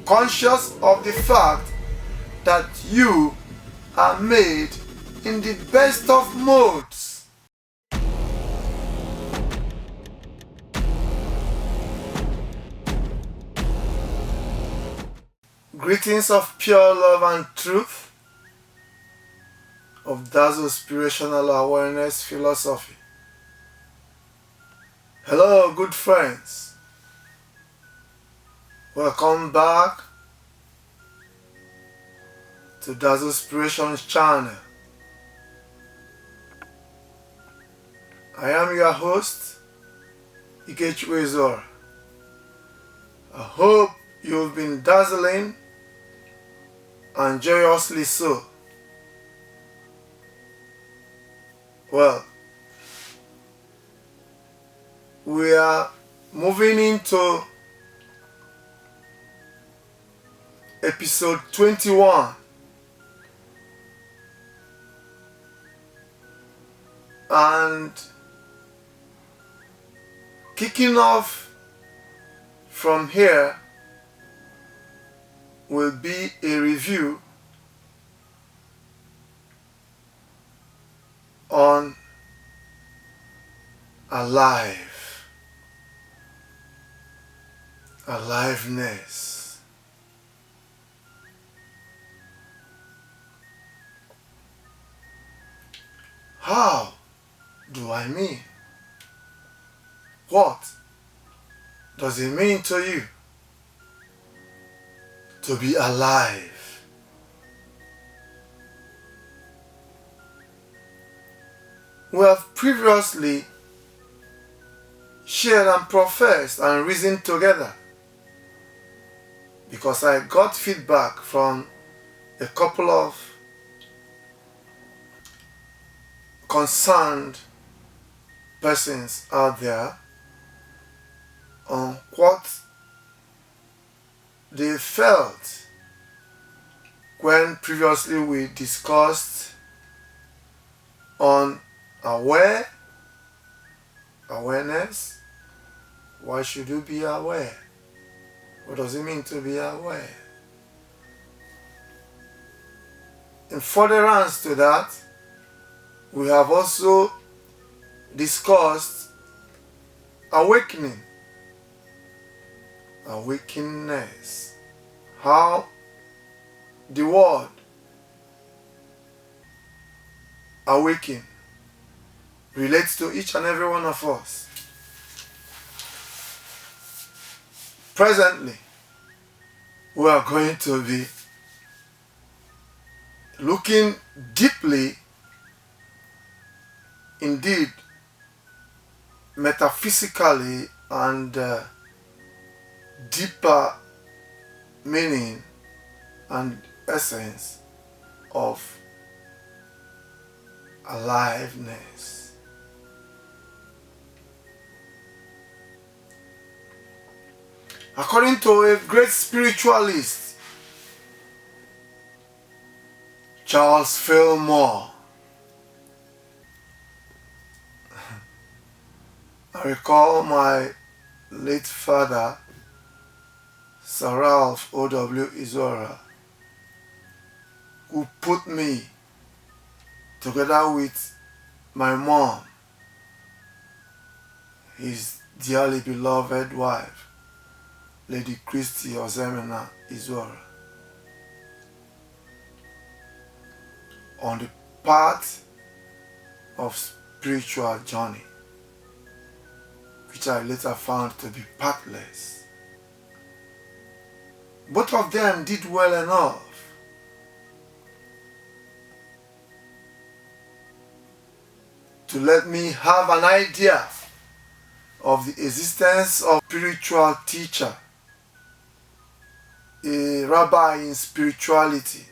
conscious of the fact that you are made in the best of modes. Greetings of pure love and truth of Dazzlespiration awareness philosophy. Hello, good friends. Welcome back to Dazzlespiration's channel. I am your host, Ikechwezora. I hope you've been dazzling and joyously so. Well, we are moving into episode 21. And kicking off from here will be a review on aliveness. How do I mean? What does it mean to you to be alive? We have previously shared and professed and reasoned together because I got feedback from a couple of concerned persons out there on what they felt when previously we discussed on awareness. Why should you be aware? What does it mean to be aware? In furtherance to that, we have also discussed awakening, awakenness, how the word awaken relates to each and every one of us. Presently, we are going to be looking deeply, indeed metaphysically, and deeper meaning and essence of aliveness. According to a great spiritualist, Charles Fillmore, I recall my late father, Sir Ralph O.W. Izora, who put me together with my mom, his dearly beloved wife, Lady Christy Ozemena Izora, on the path of spiritual journey, which I later found to be pathless. Both of them did well enough to let me have an idea of the existence of spiritual teacher, a rabbi in spirituality,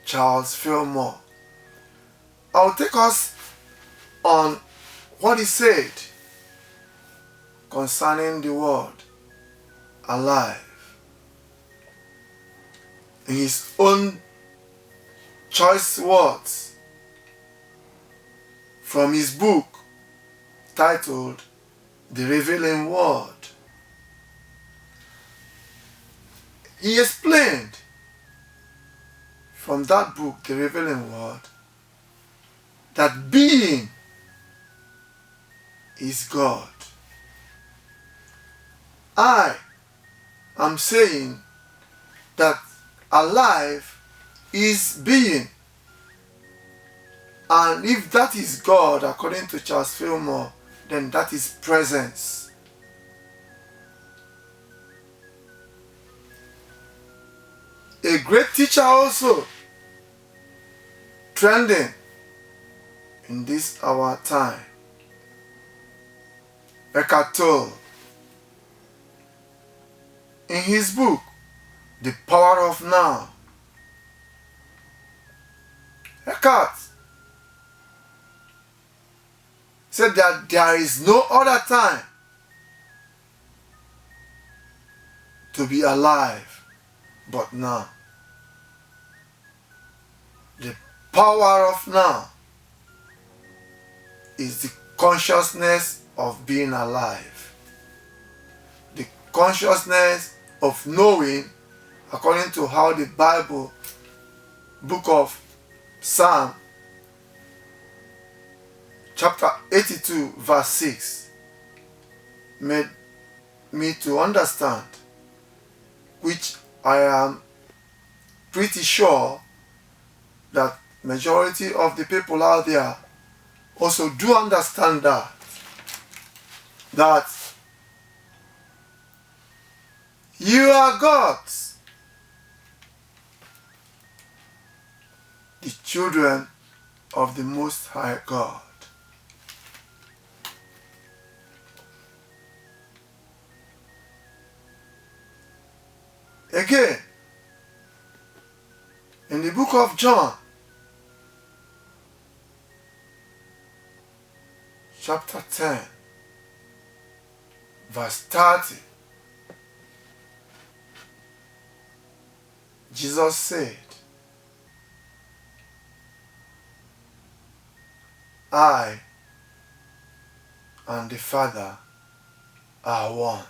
Charles Fillmore. I'll take us on what he said concerning the word alive in his own choice words from his book titled The Revealing Word. he explained from that book, The Revealing Word, that being is God. I am saying that alive is being. And if that is God, according to Charles Fillmore, then that is presence. A great teacher also, trending in this our time, Eckhart Tolle, in his book, The Power of Now, Eckhart said that there is no other time to be alive but now. The power of now is the consciousness of being alive. The consciousness of knowing, according to how the Bible, book of Psalm, chapter 82, verse 6, made me to understand, which I am pretty sure that majority of the people out there also do understand that you are gods, the children of the Most High God. Again, in the book of John, chapter 10, verse 30, Jesus said, I and the Father are one.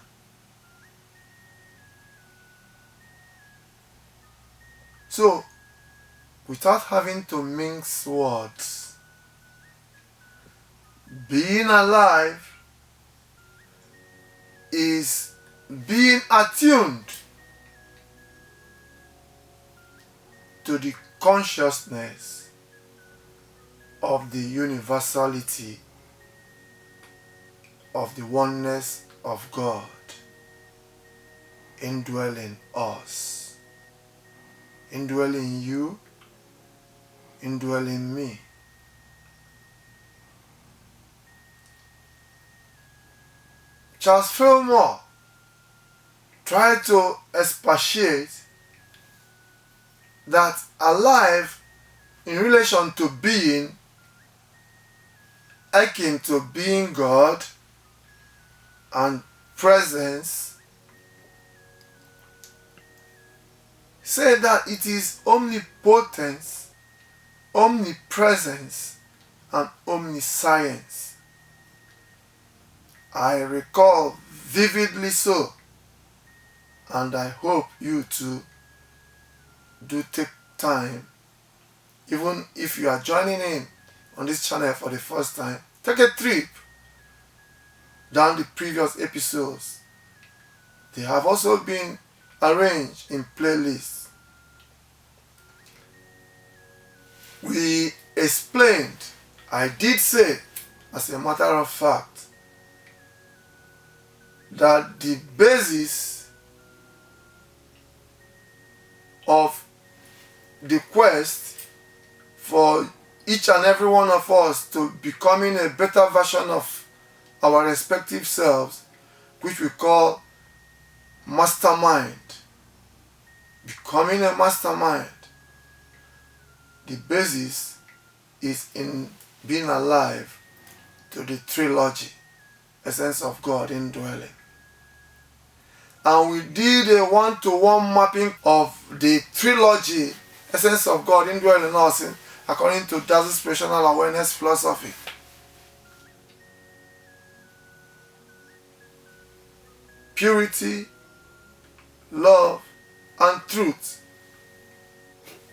So, without having to mince words, being alive is being attuned to the consciousness of the universality of the oneness of God indwelling us, indwelling you, indwelling me. Charles Fillmore tried to expatiate that alive in relation to being, akin to being God, and presence, say that it is omnipotence, omnipresence, and omniscience. I recall vividly so, and I hope you too do take time, even if you are joining in on this channel for the first time, take a trip down the previous episodes. They have also been arranged in playlists. We explained, I did say, as a matter of fact, that the basis of the quest for each and every one of us to becoming a better version of our respective selves, which we call mastermind, becoming a mastermind, the basis is in being alive to the trilogy, essence of God indwelling. And we did a one-to-one mapping of the trilogy, essence of God indwelling us, according to Dazzlespiration awareness philosophy. Purity, love, and truth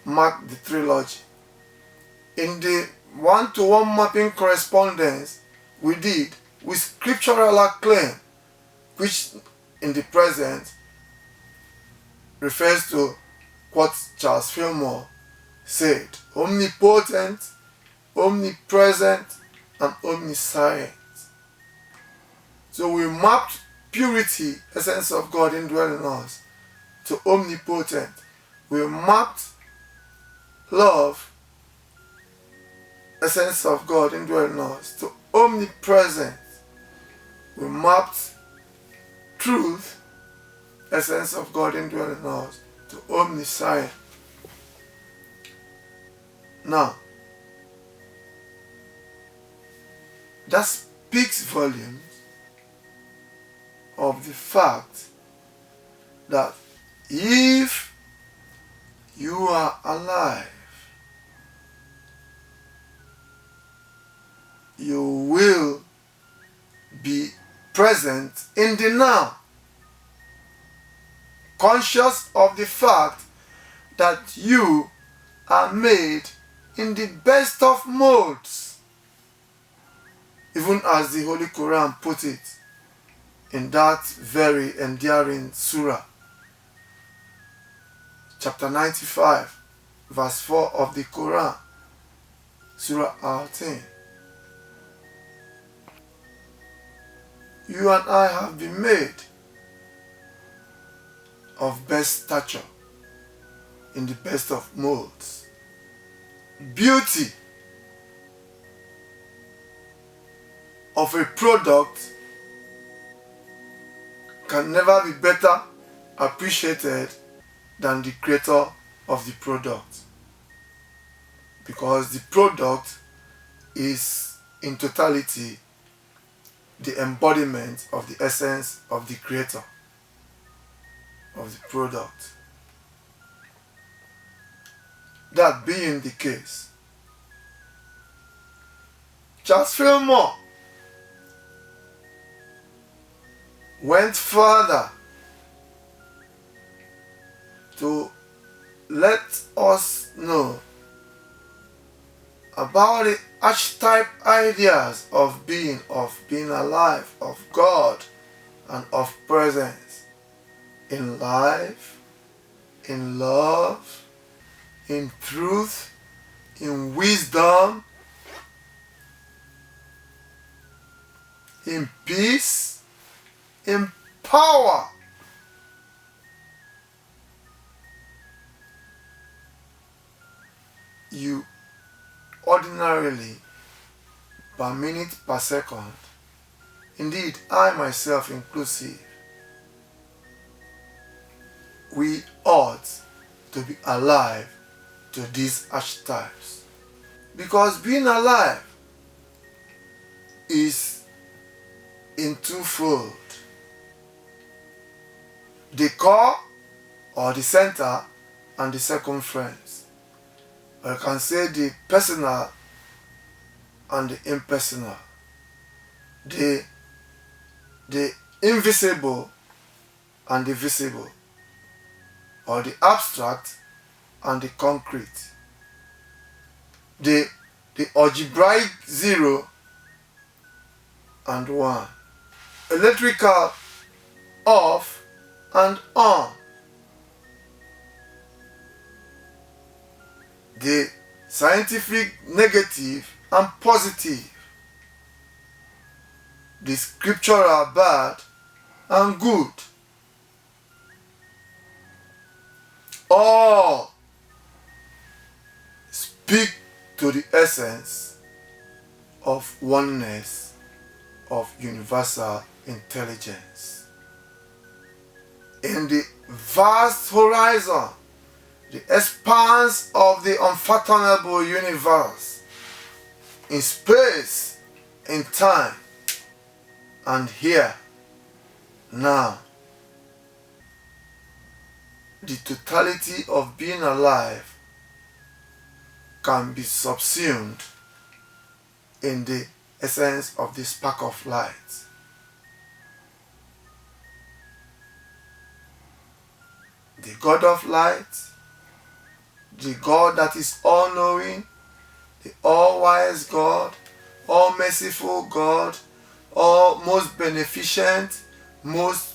mark the trilogy. In the one-to-one mapping correspondence we did with scriptural acclaim, which in the present refers to what Charles Fillmore said: omnipotent, omnipresent, and omniscient. So we mapped purity, essence of God indwelling us, to omnipotent. We mapped love, essence of God indwelling us, to omnipresent. We mapped truth, essence of God indwelling us, to omniscient. Now, that speaks volumes of the fact that if you are alive, you will be present in the now, conscious of the fact that you are made in the best of modes, even as the Holy Quran put it in that very endearing surah, chapter 95, verse 4 of the Quran, Surah Al-Tin. You and I have been made of best stature, in the best of molds. Beauty of a product can never be better appreciated than the creator of the product, because the product is in totality the embodiment of the essence of the creator of the product. That being the case, Charles Fillmore went further to let us know about the archetype ideas of being alive, of God, and of presence in life, in love, in truth, in wisdom, in peace, in power. You ordinarily, per minute, per second, indeed I myself inclusive, we ought to be alive to these archetypes. Because being alive is in twofold: the core or the center and the circumference. Or you can say the personal and the impersonal, the invisible and the visible, or the abstract and the concrete, the algebraic 0 and 1, electrical off and on, the scientific negative and positive, the scriptural bad and good. All speak to the essence of oneness, of universal intelligence. In the vast horizon, the expanse of the unfathomable universe, in space, in time, and here, now, the totality of being alive can be subsumed in the essence of the spark of light. The the God of light, the God that is all-knowing, the all-wise God, all-merciful God, most beneficent, most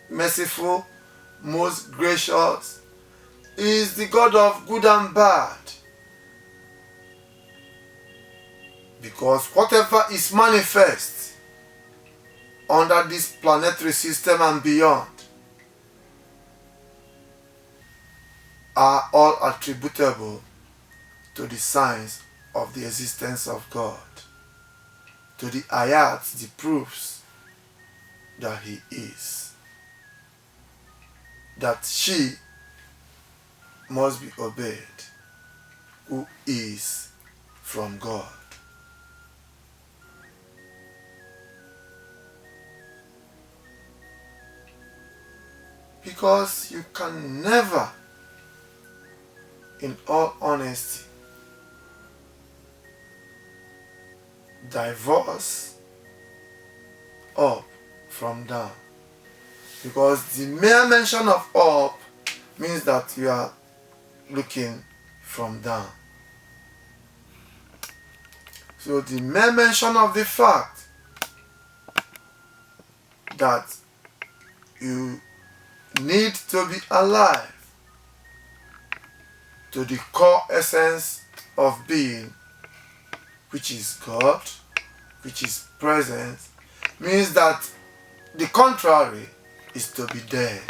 merciful, most gracious. He is the God of good and bad. Because whatever is manifest under this planetary system and beyond are all attributable to the signs of the existence of God, to the ayats, the proofs that He is, that she must be obeyed, who is from God. Because you can never, in all honesty, divorce up from down. Because the mere mention of up means that you are looking from down. So the mere mention of the fact that you need to be alive to the core essence of being, which is God, which is present, means that the contrary is to be dead,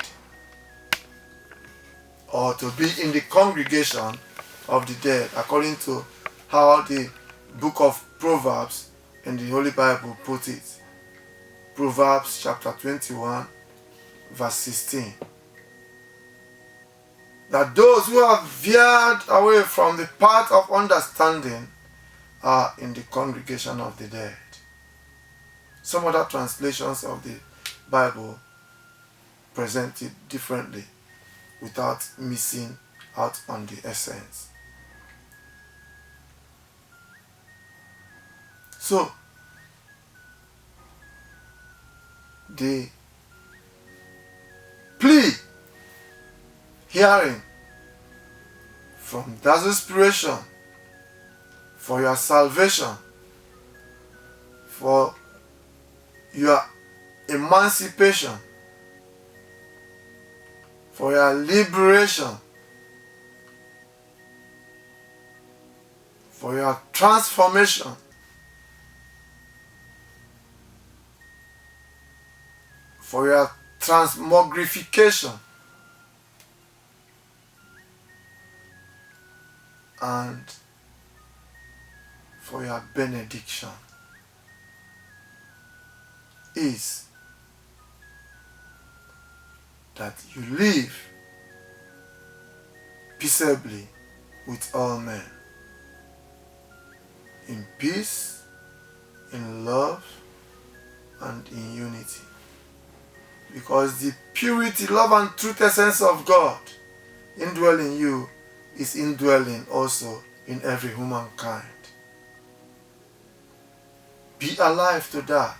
or to be in the congregation of the dead, according to how the book of Proverbs in the Holy Bible put it. Proverbs chapter 21 verse 16. That those who have veered away from the path of understanding are in the congregation of the dead. Some other translations of the Bible present it differently without missing out on the essence. So, the plea hearing from Dazzlespiration for your salvation, for your emancipation, for your liberation, for your transformation, for your transmogrification, and for your benediction is that you live peaceably with all men, in peace, in love, and in unity. Because the purity, love, and truth essence of God indwelling you is indwelling also in every humankind. Be alive to that.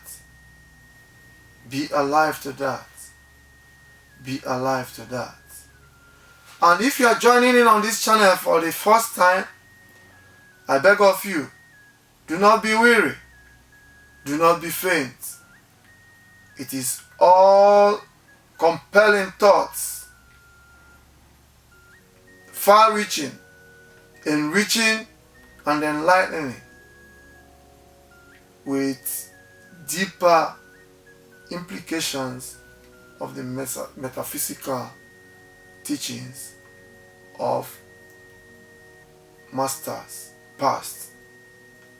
Be alive to that. Be alive to that. And if you are joining in on this channel for the first time, I beg of you, do not be weary. Do not be faint. It is all compelling thoughts, far-reaching, enriching, and enlightening, with deeper implications of the metaphysical teachings of masters past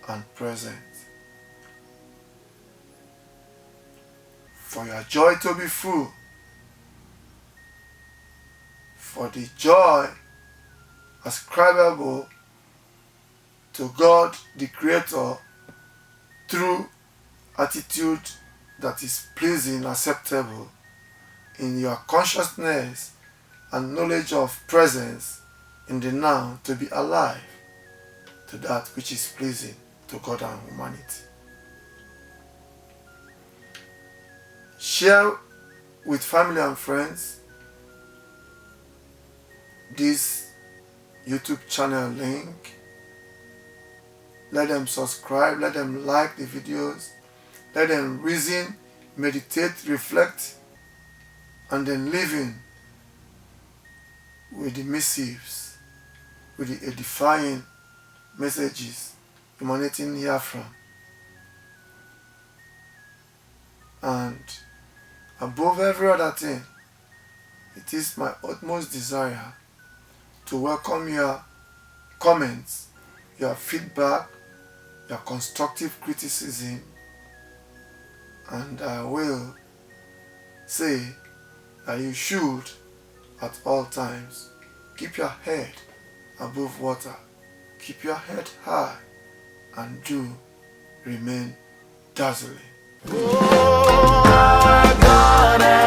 and present. For your joy to be full, for the joy ascribable to God the Creator through attitude that is pleasing, acceptable in your consciousness and knowledge of presence in the now, to be alive to that which is pleasing to God and humanity. Share with family and friends. this YouTube channel link. Let them subscribe, let them like the videos, let them reason, meditate, reflect, and then live in with the missives, with the edifying messages emanating herefrom. And above every other thing, it is my utmost desire to welcome your comments, your feedback, your constructive criticism, and I will say that you should at all times keep your head above water, keep your head high, and do remain dazzling. Oh, my God.